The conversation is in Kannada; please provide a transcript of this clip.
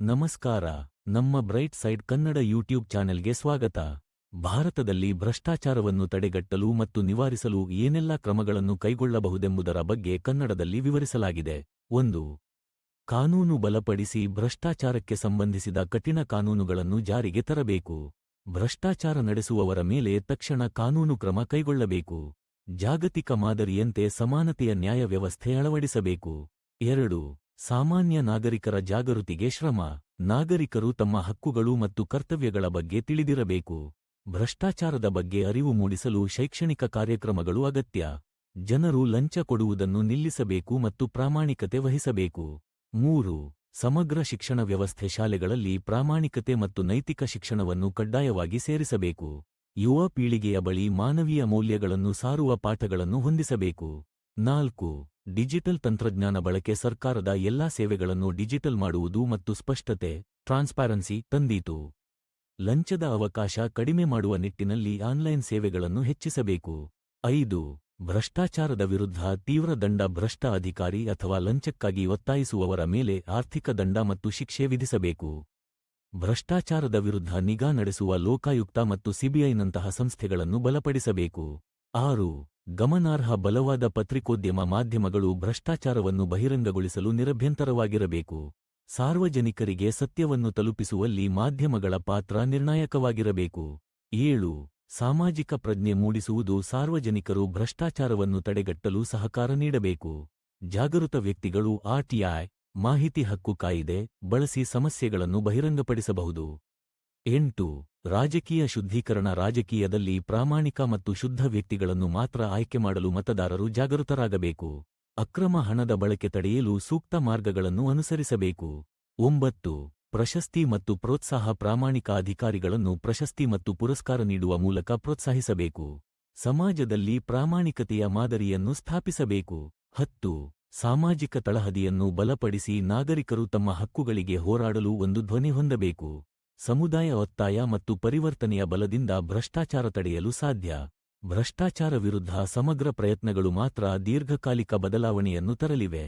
ನಮಸ್ಕಾರ. ನಮ್ಮ ಬ್ರೈಟ್ ಸೈಡ್ ಕನ್ನಡ ಯೂಟ್ಯೂಬ್ ಚಾನೆಲ್ಗೆ ಸ್ವಾಗತ. ಭಾರತದಲ್ಲಿ ಭ್ರಷ್ಟಾಚಾರವನ್ನು ತಡೆಗಟ್ಟಲು ಮತ್ತು ನಿವಾರಿಸಲು ಏನೆಲ್ಲ ಕ್ರಮಗಳನ್ನು ಕೈಗೊಳ್ಳಬಹುದೆಂಬುದರ ಬಗ್ಗೆ ಕನ್ನಡದಲ್ಲಿ ವಿವರಿಸಲಾಗಿದೆ. 1. ಕಾನೂನು ಬಲಪಡಿಸಿ ಭ್ರಷ್ಟಾಚಾರಕ್ಕೆ ಸಂಬಂಧಿಸಿದ ಕಠಿಣ ಕಾನೂನುಗಳನ್ನು ಜಾರಿಗೆ ತರಬೇಕು. ಭ್ರಷ್ಟಾಚಾರ ನಡೆಸುವವರ ಮೇಲೆ ತಕ್ಷಣ ಕಾನೂನು ಕ್ರಮ ಕೈಗೊಳ್ಳಬೇಕು. ಜಾಗತಿಕ ಮಾದರಿಯಂತೆ ಸಮಾನತೆಯ ನ್ಯಾಯ ವ್ಯವಸ್ಥೆ ಅಳವಡಿಸಬೇಕು. 2. ಸಾಮಾನ್ಯ ನಾಗರಿಕರ ಜಾಗೃತಿಗೆ ಶ್ರಮ. ನಾಗರಿಕರು ತಮ್ಮ ಹಕ್ಕುಗಳು ಮತ್ತು ಕರ್ತವ್ಯಗಳ ಬಗ್ಗೆ ತಿಳಿದಿರಬೇಕು. ಭ್ರಷ್ಟಾಚಾರದ ಬಗ್ಗೆ ಅರಿವು ಮೂಡಿಸಲು ಶೈಕ್ಷಣಿಕ ಕಾರ್ಯಕ್ರಮಗಳು ಅಗತ್ಯ. ಜನರು ಲಂಚ ಕೊಡುವುದನ್ನು ನಿಲ್ಲಿಸಬೇಕು ಮತ್ತು ಪ್ರಾಮಾಣಿಕತೆ ವಹಿಸಬೇಕು. 3. ಸಮಗ್ರ ಶಿಕ್ಷಣ ವ್ಯವಸ್ಥೆ. ಶಾಲೆಗಳಲ್ಲಿ ಪ್ರಾಮಾಣಿಕತೆ ಮತ್ತು ನೈತಿಕ ಶಿಕ್ಷಣವನ್ನು ಕಡ್ಡಾಯವಾಗಿ ಸೇರಿಸಬೇಕು. ಯುವ ಪೀಳಿಗೆಯ ಬಳಿ ಮಾನವೀಯ ಮೌಲ್ಯಗಳನ್ನು ಸಾರುವ ಪಾಠಗಳನ್ನು ಹೊಂದಿಸಬೇಕು. 4. ಡಿಜಿಟಲ್ ತಂತ್ರಜ್ಞಾನ ಬಳಕೆ. ಸರ್ಕಾರದ ಎಲ್ಲಾ ಸೇವೆಗಳನ್ನು ಡಿಜಿಟಲ್ ಮಾಡುವುದು ಮತ್ತು ಸ್ಪಷ್ಟತೆ ಟ್ರಾನ್ಸ್ಪಾರೆನ್ಸಿ ತಂದೀತು. ಲಂಚದ ಅವಕಾಶ ಕಡಿಮೆ ಮಾಡುವ ನಿಟ್ಟಿನಲ್ಲಿ ಆನ್ಲೈನ್ ಸೇವೆಗಳನ್ನು ಹೆಚ್ಚಿಸಬೇಕು. 5. ಭ್ರಷ್ಟಾಚಾರದ ವಿರುದ್ಧ ತೀವ್ರ ದಂಡ. ಭ್ರಷ್ಟ ಅಧಿಕಾರಿ ಅಥವಾ ಲಂಚಕ್ಕಾಗಿ ಒತ್ತಾಯಿಸುವವರ ಮೇಲೆ ಆರ್ಥಿಕ ದಂಡ ಮತ್ತು ಶಿಕ್ಷೆ ವಿಧಿಸಬೇಕು. ಭ್ರಷ್ಟಾಚಾರದ ವಿರುದ್ಧ ನಿಗಾ ನಡೆಸುವ ಲೋಕಾಯುಕ್ತ ಮತ್ತು ಸಿಬಿಐನಂತಹ ಸಂಸ್ಥೆಗಳನ್ನು ಬಲಪಡಿಸಬೇಕು. 6. ಗಮನಾರ್ಹ ಬಲವಾದ ಪತ್ರಿಕೋದ್ಯಮ. ಮಾಧ್ಯಮಗಳು ಭ್ರಷ್ಟಾಚಾರವನ್ನು ಬಹಿರಂಗಗೊಳಿಸಲು ನಿರಭ್ಯಂತರವಾಗಿರಬೇಕು. ಸಾರ್ವಜನಿಕರಿಗೆ ಸತ್ಯವನ್ನು ತಲುಪಿಸುವಲ್ಲಿ ಮಾಧ್ಯಮಗಳ ಪಾತ್ರ ನಿರ್ಣಾಯಕವಾಗಿರಬೇಕು. 7. ಸಾಮಾಜಿಕ ಪ್ರಜ್ಞೆ ಮೂಡಿಸುವುದು. ಸಾರ್ವಜನಿಕರು ಭ್ರಷ್ಟಾಚಾರವನ್ನು ತಡೆಗಟ್ಟಲು ಸಹಕಾರ ನೀಡಬೇಕು. ಜಾಗೃತ ವ್ಯಕ್ತಿಗಳು ಆರ್ಟಿಐ ಮಾಹಿತಿ ಹಕ್ಕು ಕಾಯಿದೆ ಬಳಸಿ ಸಮಸ್ಯೆಗಳನ್ನು ಬಹಿರಂಗಪಡಿಸಬಹುದು. 8. ರಾಜಕೀಯ ಶುದ್ಧೀಕರಣ. ರಾಜಕೀಯದಲ್ಲಿ ಪ್ರಾಮಾಣಿಕ ಮತ್ತು ಶುದ್ಧ ವ್ಯಕ್ತಿಗಳನ್ನು ಮಾತ್ರ ಆಯ್ಕೆ ಮಾಡಲು ಮತದಾರರು ಜಾಗೃತರಾಗಬೇಕು. ಅಕ್ರಮ ಹಣದ ಬಳಕೆ ತಡೆಯಲು ಸೂಕ್ತ ಮಾರ್ಗಗಳನ್ನು ಅನುಸರಿಸಬೇಕು. 9. ಪ್ರಶಸ್ತಿ ಮತ್ತು ಪ್ರೋತ್ಸಾಹ. ಪ್ರಾಮಾಣಿಕ ಅಧಿಕಾರಿಗಳನ್ನು ಪ್ರಶಸ್ತಿ ಮತ್ತು ಪುರಸ್ಕಾರ ನೀಡುವ ಮೂಲಕ ಪ್ರೋತ್ಸಾಹಿಸಬೇಕು. ಸಮಾಜದಲ್ಲಿ ಪ್ರಾಮಾಣಿಕತೆಯ ಮಾದರಿಯನ್ನು ಸ್ಥಾಪಿಸಬೇಕು. 10. ಸಾಮಾಜಿಕ ತಳಹದಿಯನ್ನು ಬಲಪಡಿಸಿ. ನಾಗರಿಕರು ತಮ್ಮ ಹಕ್ಕುಗಳಿಗೆ ಹೋರಾಡಲು ಒಂದು ಧ್ವನಿ ಹೊಂದಬೇಕು. ಸಮುದಾಯ ಒತ್ತಾಯ ಮತ್ತು ಪರಿವರ್ತನೆಯ ಬಲದಿಂದ ಭ್ರಷ್ಟಾಚಾರ ತಡೆಯಲು ಸಾಧ್ಯ. ಭ್ರಷ್ಟಾಚಾರ ವಿರುದ್ಧ ಸಮಗ್ರ ಪ್ರಯತ್ನಗಳು ಮಾತ್ರ ದೀರ್ಘಕಾಲಿಕ ಬದಲಾವಣೆಯನ್ನು ತರಲಿವೆ.